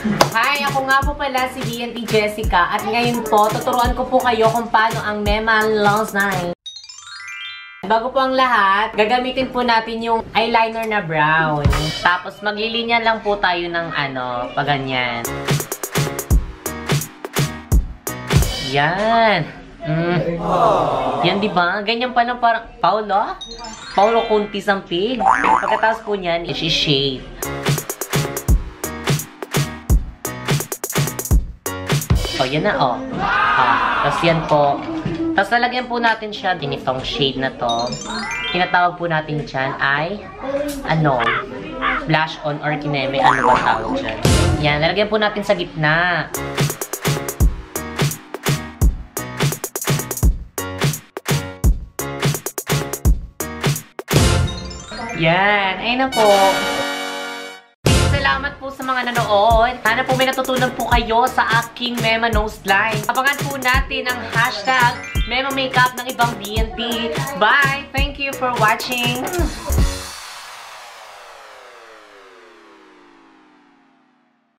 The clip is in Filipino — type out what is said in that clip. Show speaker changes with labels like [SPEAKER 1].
[SPEAKER 1] Hi! Ako nga po pala si BNT Jessica at ngayon po, tuturuan ko po kayo kung paano ang Mema Nose Line. Bago po ang lahat, gagamitin po natin yung eyeliner na brown. Tapos maglilinya lang po tayo ng paganyan. Yan. Yan, diba? Ganyan pa lang parang Paulo Kunti Sampig. Pagkatapos po niyan, i-shade. O, yan na, o. Tapos yan po. Tapos lalagyan po natin siya din itong shade na to. Tinatawag po natin dyan ay, blush on or kineme. Ano ba tawag dyan? Yan, lalagyan po natin sa gitna. Yan, ayun na po. Salamat po sa mga nanood. Sana po may natutunan po kayo sa aking Mema Nose Line. Abangan po natin ang hashtag Mema Makeup ng ibang BNT. Bye! Thank you for watching!